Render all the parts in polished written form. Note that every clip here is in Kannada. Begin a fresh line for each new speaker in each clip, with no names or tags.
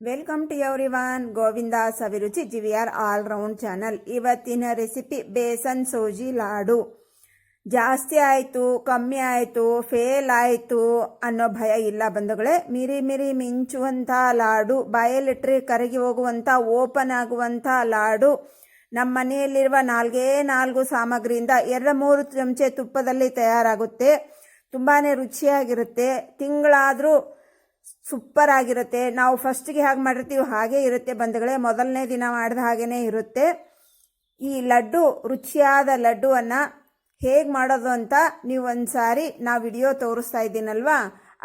Welcome to everyone. Govinda Saviruchi GVR all round channel. ಇವತ್ತಿನ ರೆಸಿಪಿ ಬೇಸನ್ ಸೋಜಿ ಲಾಡು. ಜಾಸ್ತಿ ಆಯಿತು, ಕಮ್ಮಿ ಆಯಿತು, ಫೇಲ್ ಆಯಿತು ಅನ್ನೋ ಭಯ ಇಲ್ಲ ಬಂಧುಗಳೇ. ಮಿರಿ ಮಿರಿ ಮಿಂಚುವಂಥ ಲಾಡು, ಬಾಯಲ್ಲಿಟ್ಟರೆ ಕರಗಿ ಹೋಗುವಂಥ, ಓಪನ್ ಆಗುವಂಥ ಲಾಡು. ನಮ್ಮ ಮನೆಯಲ್ಲಿರುವ 4 ಸಾಮಗ್ರಿಯಿಂದ 2-3 ಚಮಚೆ ತುಪ್ಪದಲ್ಲಿ ತಯಾರಾಗುತ್ತೆ. ತುಂಬಾ ರುಚಿಯಾಗಿರುತ್ತೆ. ತಿಂಗಳಾದರೂ ಸೂಪರ್ ಆಗಿರುತ್ತೆ. ನಾವು ಫಸ್ಟಿಗೆ ಹೇಗೆ ಮಾಡಿರ್ತೀವಿ ಹಾಗೇ ಇರುತ್ತೆ ಬಂಧುಗಳೇ. ಮೊದಲನೇ ದಿನ ಮಾಡಿದ ಹಾಗೇ ಇರುತ್ತೆ. ಈ ಲಡ್ಡು, ರುಚಿಯಾದ ಲಡ್ಡುವನ್ನು ಹೇಗೆ ಮಾಡೋದು ಅಂತ ನೀವು ಒಂದು ಸಾರಿ ನಾವು ವಿಡಿಯೋ ತೋರಿಸ್ತಾ ಇದ್ದೀನಲ್ವಾ,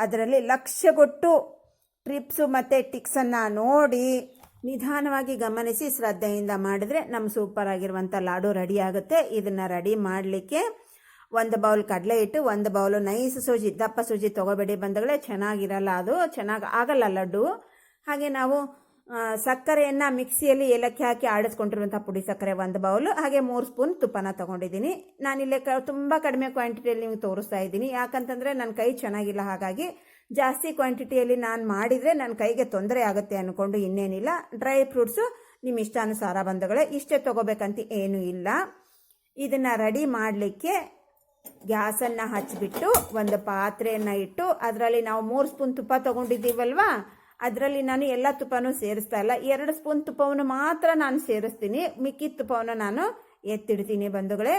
ಅದರಲ್ಲಿ ಲಕ್ಷ್ಯ ಕೊಟ್ಟು ಟ್ರಿಪ್ಸು ಮತ್ತು ಟಿಕ್ಸನ್ನು ನೋಡಿ ನಿಧಾನವಾಗಿ ಗಮನಿಸಿ ಶ್ರದ್ಧೆಯಿಂದ ಮಾಡಿದರೆ ನಮ್ಮ ಸೂಪರ್ ಆಗಿರುವಂಥ ಲಾಡು ರೆಡಿ ಆಗುತ್ತೆ. ಇದನ್ನು ರೆಡಿ ಮಾಡಲಿಕ್ಕೆ 1 ಬೌಲ್ ಕಡಲೆ ಹಿಟ್ಟು, 1 ಬೌಲು ನೈಸ್ ಸೂಜಿ, ದಪ್ಪ ಸೂಜಿ ತೊಗೋಬೇಡಿ ಬಂಧುಗಳೇ, ಚೆನ್ನಾಗಿರಲ್ಲ, ಅದು ಚೆನ್ನಾಗಿ ಆಗಲ್ಲ ಲಡ್ಡು. ಹಾಗೆ ನಾವು ಸಕ್ಕರೆಯನ್ನು ಮಿಕ್ಸಿಯಲ್ಲಿ ಏಲಕ್ಕಿ ಹಾಕಿ ಆಡಿಸ್ಕೊಂಡಿರುವಂಥ ಪುಡಿ ಸಕ್ಕರೆ 1 ಬೌಲು, ಹಾಗೆ 3 ಸ್ಪೂನ್ ತುಪ್ಪನ ತೊಗೊಂಡಿದ್ದೀನಿ. ನಾನಿಲ್ಲಿ ತುಂಬ ಕಡಿಮೆ ಕ್ವಾಂಟಿಟಿಯಲ್ಲಿ ನಿಮ್ಗೆ ತೋರಿಸ್ತಾ ಇದ್ದೀನಿ. ಯಾಕಂತಂದರೆ ನನ್ನ ಕೈ ಚೆನ್ನಾಗಿಲ್ಲ, ಹಾಗಾಗಿ ಜಾಸ್ತಿ ಕ್ವಾಂಟಿಟಿಯಲ್ಲಿ ನಾನು ಮಾಡಿದರೆ ನನ್ನ ಕೈಗೆ ತೊಂದರೆ ಆಗುತ್ತೆ ಅಂದ್ಕೊಂಡು ಇನ್ನೇನಿಲ್ಲ. ಡ್ರೈ ಫ್ರೂಟ್ಸು ನಿಮ್ಮ ಇಷ್ಟಾನುಸಾರ ಬಂಧುಗಳೇ, ಇಷ್ಟೇ ತೊಗೋಬೇಕಂತ ಏನೂ ಇಲ್ಲ. ಇದನ್ನು ರೆಡಿ ಮಾಡಲಿಕ್ಕೆ ಗ್ಯಾಸನ್ನು ಹಚ್ಚಿಬಿಟ್ಟು ಒಂದು ಪಾತ್ರೆಯನ್ನು ಇಟ್ಟು ಅದರಲ್ಲಿ ನಾವು 3 ಸ್ಪೂನ್ ತುಪ್ಪ ತೊಗೊಂಡಿದ್ದೀವಲ್ವಾ, ಅದರಲ್ಲಿ ನಾನು ಎಲ್ಲ ತುಪ್ಪನೂ ಸೇರಿಸ್ತಾ ಇಲ್ಲ. 2 ಸ್ಪೂನ್ ತುಪ್ಪವನ್ನು ಮಾತ್ರ ನಾನು ಸೇರಿಸ್ತೀನಿ. ಮಿಕ್ಕಿದ ತುಪ್ಪವನ್ನು ನಾನು ಎತ್ತಿಡ್ತೀನಿ ಬಂಧುಗಳೇ.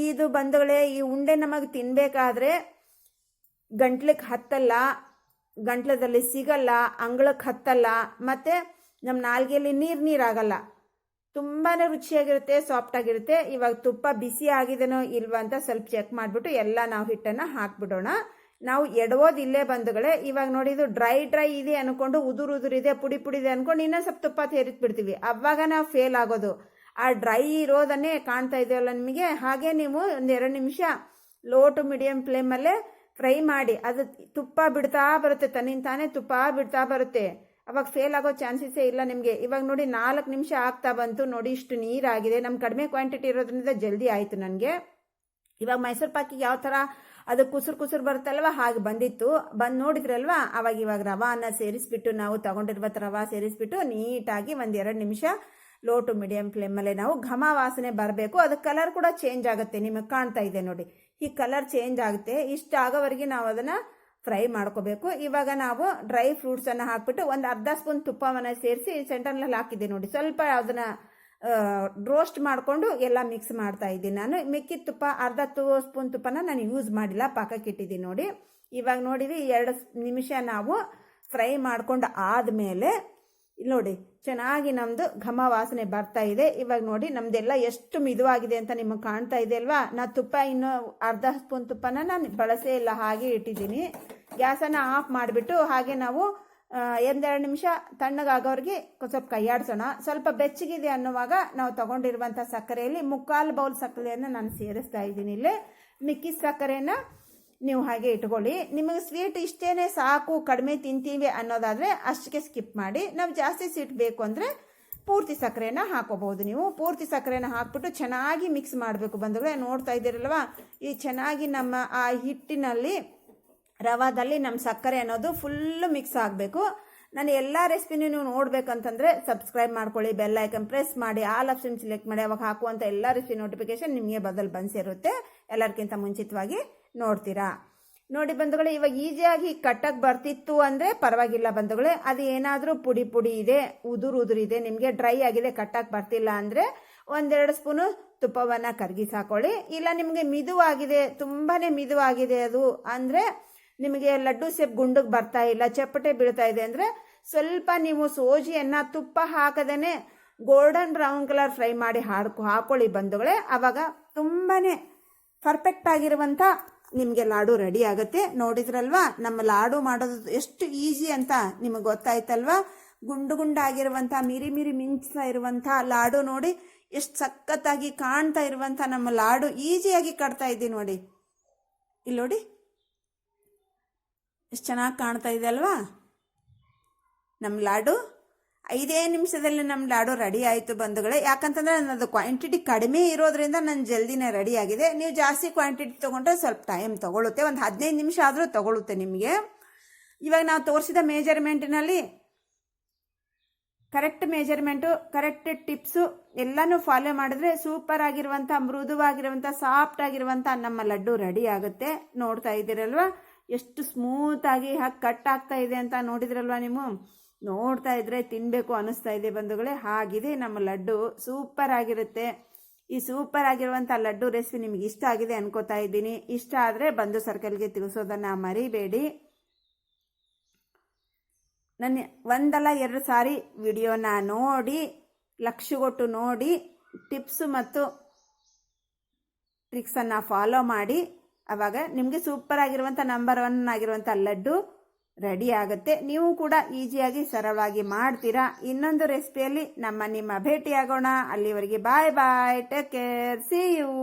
ಇದು ಬಂಧುಗಳೇ, ಈ ಉಂಡೆ ನಮಗೆ ತಿನ್ನಬೇಕಾದ್ರೆ ಗಂಟ್ಲಿಗೆ ಹತ್ತಲ್ಲ, ಗಂಟ್ಲದಲ್ಲಿ ಸಿಗಲ್ಲ, ಅಂಗಳಕ್ಕೆ ಹತ್ತಲ್ಲ, ಮತ್ತು ನಮ್ಮ ನಾಲ್ಗೆಯಲ್ಲಿ ನೀರಾಗಲ್ಲ. ತುಂಬಾ ರುಚಿಯಾಗಿರುತ್ತೆ, ಸಾಫ್ಟಾಗಿರುತ್ತೆ. ಇವಾಗ ತುಪ್ಪ ಬಿಸಿ ಆಗಿದೆನೋ ಇಲ್ವಾ ಅಂತ ಸ್ವಲ್ಪ ಚೆಕ್ ಮಾಡಿಬಿಟ್ಟು ಎಲ್ಲ ನಾವು ಹಿಟ್ಟನ್ನು ಹಾಕ್ಬಿಡೋಣ. ನಾವು ಎಡವೋದಿಲ್ಲೇ ಬಂಧುಗಳೇ. ಇವಾಗ ನೋಡಿ, ಇದು ಡ್ರೈ ಇದೆ ಅಂದ್ಕೊಂಡು, ಉದುರಿದೆ, ಪುಡಿ ಇದೆ ಅಂದ್ಕೊಂಡು ಇನ್ನೊಂದು ಸ್ವಲ್ಪ ತುಪ್ಪ ಸೇರಿಸ್ಬಿಡ್ತೀವಿ. ಅವಾಗ ನಾವು ಫೇಲ್ ಆಗೋದು. ಆ ಡ್ರೈ ಇರೋದನ್ನೇ ಕಾಣ್ತಾ ಇದೆಯಲ್ಲ ನಿಮಗೆ. ಹಾಗೆ ನೀವು 1-2 ನಿಮಿಷ ಲೋ ಟು ಮೀಡಿಯಂ ಫ್ಲೇಮಲ್ಲೇ ಫ್ರೈ ಮಾಡಿ. ಅದು ತುಪ್ಪ ಬಿಡ್ತಾ ಬರುತ್ತೆ, ತನ್ನಿಂತಾನೇ ತುಪ್ಪ ಬಿಡ್ತಾ ಬರುತ್ತೆ. ಅವಾಗ ಫೇಲ್ ಆಗೋ ಚಾನ್ಸಸ್ಸೇ ಇಲ್ಲ ನಿಮಗೆ. ಇವಾಗ ನೋಡಿ 4 ನಿಮಿಷ ಆಗ್ತಾ ಬಂತು. ನೋಡಿ ಇಷ್ಟು ನೀರಾಗಿದೆ. ನಮ್ಮ ಕಡಿಮೆ ಕ್ವಾಂಟಿಟಿ ಇರೋದ್ರಿಂದ ಜಲ್ದಿ ಆಯಿತು ನನಗೆ. ಇವಾಗ ಮೈಸೂರು ಪಾಕಿಗೆ ಯಾವ ಥರ ಅದು ಕುಸುರು ಬರುತ್ತಲ್ವ, ಹಾಗೆ ಬಂದಿತ್ತು. ಬಂದು ನೋಡಿದ್ರಲ್ವಾ, ಇವಾಗ ರವಾನ ಸೇರಿಸ್ಬಿಟ್ಟು, ನಾವು ತೊಗೊಂಡಿರುವಂಥ ರವಾ ಸೇರಿಸ್ಬಿಟ್ಟು ನೀಟಾಗಿ 1-2 ನಿಮಿಷ ಲೋ ಟು ಮೀಡಿಯಂ ಫ್ಲೇಮಲ್ಲೇ ನಾವು ಘಮ ವಾಸನೆ ಬರಬೇಕು. ಅದು ಕಲರ್ ಕೂಡ ಚೇಂಜ್ ಆಗುತ್ತೆ. ನಿಮಗೆ ಕಾಣ್ತಾ ಇದೆ ನೋಡಿ, ಈ ಕಲರ್ ಚೇಂಜ್ ಆಗುತ್ತೆ. ಇಷ್ಟ ಆಗೋವರೆಗೆ ನಾವು ಅದನ್ನು ಫ್ರೈ ಮಾಡ್ಕೋಬೇಕು. ಇವಾಗ ನಾವು ಡ್ರೈ ಫ್ರೂಟ್ಸನ್ನು ಹಾಕ್ಬಿಟ್ಟು 1/2 ಸ್ಪೂನ್ ತುಪ್ಪವನ್ನು ಸೇರಿಸಿ ಸೆಂಟರ್ನಲ್ಲಿ ಹಾಕಿದ್ದೆ ನೋಡಿ. ಸ್ವಲ್ಪ ಅದನ್ನು ರೋಸ್ಟ್ ಮಾಡಿಕೊಂಡು ಎಲ್ಲ ಮಿಕ್ಸ್ ಮಾಡ್ತಾ ಇದ್ದೀನಿ ನಾನು. ಮಿಕ್ಕಿದ ತುಪ್ಪ ಅರ್ಧ ಸ್ಪೂನ್ ತುಪ್ಪನ ನಾನು ಯೂಸ್ ಮಾಡಿಲ್ಲ, ಪಾಕಕ್ಕೆ ಇಟ್ಟಿದ್ದೀನಿ ನೋಡಿ. ಇವಾಗ ನೋಡಿರಿ, 2 ನಿಮಿಷ ನಾವು ಫ್ರೈ ಮಾಡ್ಕೊಂಡು ಆದಮೇಲೆ ಇಲ್ಲಿ ನೋಡಿ ಚೆನ್ನಾಗಿ ನಮ್ಮದು ಘಮ ವಾಸನೆ ಬರ್ತಾ ಇದೆ. ಇವಾಗ ನೋಡಿ ನಮ್ಮದೆಲ್ಲ ಎಷ್ಟು ಮಿದುವಾಗಿದೆ ಅಂತ ನಿಮಗೆ ಕಾಣ್ತಾ ಇದೆ ಅಲ್ವಾ. ನಾನು ತುಪ್ಪ ಇನ್ನೂ ಅರ್ಧ ಸ್ಪೂನ್ ತುಪ್ಪನ ನಾನು ಬಳಸೇ ಇಲ್ಲ, ಹಾಗೆ ಇಟ್ಟಿದ್ದೀನಿ. ಗ್ಯಾಸನ್ನು ಆಫ್ ಮಾಡಿಬಿಟ್ಟು ಹಾಗೆ ನಾವು 1-2 ನಿಮಿಷ ತಣ್ಣಗಾಗೋರಿಗೆ ಸ್ವಲ್ಪ ಕೈಯಾಡಿಸೋಣ. ಸ್ವಲ್ಪ ಬೆಚ್ಚಗಿದೆ ಅನ್ನುವಾಗ ನಾವು ತೊಗೊಂಡಿರುವಂಥ ಸಕ್ಕರೆಯಲ್ಲಿ 3/4 ಬೌಲ್ ಸಕ್ಕರೆಯನ್ನು ನಾನು ಸೇರಿಸ್ತಾ ಇದ್ದೀನಿ. ಇಲ್ಲಿ ಮಿಕ್ಕಿದ ಸಕ್ಕರೆಯನ್ನು ನೀವು ಹಾಗೆ ಇಟ್ಕೊಳ್ಳಿ. ನಿಮಗೆ ಸ್ವೀಟ್ ಇಷ್ಟೇ ಸಾಕು, ಕಡಿಮೆ ತಿಂತೀವಿ ಅನ್ನೋದಾದರೆ ಅಷ್ಟಕ್ಕೆ ಸ್ಕಿಪ್ ಮಾಡಿ. ನಾವು ಜಾಸ್ತಿ ಸ್ವೀಟ್ ಬೇಕು ಅಂದರೆ ಪೂರ್ತಿ ಸಕ್ಕರೆನ ಹಾಕೋಬಹುದು. ನೀವು ಪೂರ್ತಿ ಸಕ್ಕರೆನ ಹಾಕ್ಬಿಟ್ಟು ಚೆನ್ನಾಗಿ ಮಿಕ್ಸ್ ಮಾಡಬೇಕು ಬಂಧುಗಳೇ. ನೋಡ್ತಾ ಇದ್ದೀರಲ್ವ, ಈ ಚೆನ್ನಾಗಿ ನಮ್ಮ ಆ ಹಿಟ್ಟಿನಲ್ಲಿ, ರವಾದಲ್ಲಿ ನಮ್ಮ ಸಕ್ಕರೆ ಅನ್ನೋದು ಫುಲ್ಲು ಮಿಕ್ಸ್ ಆಗಬೇಕು. ನಾನು ಎಲ್ಲ ರೆಸಿಪಿನೂ ನೀವು ನೋಡಬೇಕಂತಂದರೆ ಸಬ್ಸ್ಕ್ರೈಬ್ ಮಾಡ್ಕೊಳ್ಳಿ, ಬೆಲ್ ಐಕನ್ ಪ್ರೆಸ್ ಮಾಡಿ, ಆಲ್ ಆಪ್ಷನ್ ಸೆಲೆಕ್ಟ್ ಮಾಡಿ. ಅವಾಗ ಹಾಕುವಂಥ ಎಲ್ಲ ರೆಸಿಪಿ ನೋಟಿಫಿಕೇಶನ್ ನಿಮಗೆ ಬಂದು ಸೇರುತ್ತೆ. ಎಲ್ಲರಿಗಿಂತ ಮುಂಚಿತವಾಗಿ ನೋಡ್ತೀರಾ. ನೋಡಿ ಬಂಧುಗಳೇ, ಇವಾಗ ಈಸಿಯಾಗಿ ಕಟ್ಟಕ್ಕೆ ಬರ್ತಿತ್ತು ಅಂದರೆ ಪರವಾಗಿಲ್ಲ ಬಂಧುಗಳೇ. ಅದು ಏನಾದರೂ ಪುಡಿ ಇದೆ, ಉದುರಿದೆ, ನಿಮಗೆ ಡ್ರೈ ಆಗಿದೆ, ಕಟ್ಟಕ್ಕೆ ಬರ್ತಿಲ್ಲ ಅಂದರೆ 1-2 ಸ್ಪೂನು ತುಪ್ಪವನ್ನು ಕರಗಿಸಿ ಹಾಕೊಳ್ಳಿ. ಇಲ್ಲ ನಿಮಗೆ ಮಿದುವಾಗಿದೆ, ತುಂಬಾ ಮಿದುವಾಗಿದೆ ಅದು ಅಂದರೆ, ನಿಮಗೆ ಲಡ್ಡು ಸೇಪ್ ಗುಂಡಿಗೆ ಬರ್ತಾ ಇಲ್ಲ, ಚಪ್ಪಟೆ ಬೀಳ್ತಾ ಇದೆ ಅಂದರೆ ಸ್ವಲ್ಪ ನೀವು ಸೋಜಿಯನ್ನು ತುಪ್ಪ ಹಾಕದೇ ಗೋಲ್ಡನ್ ಬ್ರೌನ್ ಕಲರ್ ಫ್ರೈ ಮಾಡಿ ಹಾಕೊಳ್ಳಿ ಬಂಧುಗಳೇ. ಆವಾಗ ತುಂಬಾ ಪರ್ಫೆಕ್ಟ್ ಆಗಿರುವಂಥ ನಿಮಗೆ ಲಾಡು ರೆಡಿ ಆಗುತ್ತೆ. ನೋಡಿದ್ರಲ್ವಾ, ನಮ್ಮ ಲಾಡು ಮಾಡೋದು ಎಷ್ಟು ಈಸಿ ಅಂತ ನಿಮಗೆ ಗೊತ್ತಾಯ್ತಲ್ವಾ. ಗುಂಡಾಗಿರುವಂಥ, ಮಿರಿ ಮಿಂಚ್ತಾ ಇರುವಂಥ ಲಾಡು ನೋಡಿ, ಎಷ್ಟು ಸಖತ್ತಾಗಿ ಕಾಣ್ತಾ ಇರುವಂಥ ನಮ್ಮ ಲಾಡು ಈಸಿಯಾಗಿ ಕಟ್ತಾ ಇದ್ದೀನಿ ನೋಡಿ. ಇಲ್ಲಿ ನೋಡಿ ಎಷ್ಟು ಚೆನ್ನಾಗಿ ಕಾಣ್ತಾ ಇದೆ ಅಲ್ವಾ ನಮ್ಮ ಲಾಡು. 5 ನಿಮಿಷದಲ್ಲಿ ನಮ್ಮ ಲಾಡು ರೆಡಿ ಆಯಿತು ಬಂಧುಗಳೇ. ಯಾಕಂತಂದರೆ ನನ್ನದು ಕ್ವಾಂಟಿಟಿ ಕಡಿಮೆ ಇರೋದ್ರಿಂದ ನನ್ನ ಜಲ್ದಿನೇ ರೆಡಿ ಆಗಿದೆ. ನೀವು ಜಾಸ್ತಿ ಕ್ವಾಂಟಿಟಿ ತೊಗೊಂಡ್ರೆ ಸ್ವಲ್ಪ ಟೈಮ್ ತೊಗೊಳುತ್ತೆ, ಒಂದು 15 ನಿಮಿಷ ಆದರೂ ತೊಗೊಳುತ್ತೆ ನಿಮಗೆ. ಇವಾಗ ನಾವು ತೋರಿಸಿದ ಮೆಜರ್ಮೆಂಟಿನಲ್ಲಿ ಕರೆಕ್ಟ್ ಮೆಜರ್ಮೆಂಟು, ಕರೆಕ್ಟ್ ಟಿಪ್ಸು ಎಲ್ಲನೂ ಫಾಲೋ ಮಾಡಿದ್ರೆ ಸೂಪರ್ ಆಗಿರುವಂಥ, ಮೃದುವಾಗಿರುವಂಥ, ಸಾಫ್ಟ್ ಆಗಿರುವಂಥ ನಮ್ಮ ಲಡ್ಡು ರೆಡಿ ಆಗುತ್ತೆ. ನೋಡ್ತಾ ಇದ್ದೀರಲ್ವ ಎಷ್ಟು ಸ್ಮೂತಾಗಿ ಹಾಕಿ ಕಟ್ ಆಗ್ತಾ ಇದೆ ಅಂತ ನೋಡಿದ್ರಲ್ವ ನೀವು. ನೋಡ್ತಾ ಇದ್ರೆ ತಿನ್ನಬೇಕು ಅನ್ನಿಸ್ತಾ ಇದೆ ಬಂಧುಗಳೇ. ಹಾಗಿದೆ ನಮ್ಮ ಲಡ್ಡು, ಸೂಪರ್ ಆಗಿರುತ್ತೆ. ಈ ಸೂಪರ್ ಆಗಿರುವಂಥ ಲಡ್ಡು ರೆಸಿಪಿ ನಿಮ್ಗೆ ಇಷ್ಟ ಆಗಿದೆ ಅನ್ಕೋತಾ ಇದ್ದೀನಿ. ಇಷ್ಟ ಆದರೆ ಬಂಧು ಸರ್ಕಲ್ಗೆ ತಿಳಿಸೋದನ್ನು ಮರಿಬೇಡಿ. ನನ್ನ ಒಂದಲ್ಲ 2 ಸಾರಿ ವಿಡಿಯೋನ ನೋಡಿ, ಲಕ್ಷಗೊಟ್ಟು ನೋಡಿ, ಟಿಪ್ಸು ಮತ್ತು ಟ್ರಿಕ್ಸನ್ನು ಫಾಲೋ ಮಾಡಿ. ಆವಾಗ ನಿಮಗೆ ಸೂಪರ್ ಆಗಿರುವಂಥ ನಂಬರ್ 1 ಆಗಿರುವಂಥ ಲಡ್ಡು ರೆಡಿ ಆಗುತ್ತೆ. ನೀವು ಕೂಡ ಈಸಿಯಾಗಿ ಸರಳವಾಗಿ ಮಾಡ್ತೀರಾ. ಇನ್ನೊಂದು ರೆಸಿಪಿಯಲ್ಲಿ ನಿಮ್ಮ ಭೇಟಿಯಾಗೋಣ. ಅಲ್ಲಿವರೆಗೆ ಬಾಯ್ ಬಾಯ್, ಟೇಕ್ ಕೇರ್, ಸಿ ಯು.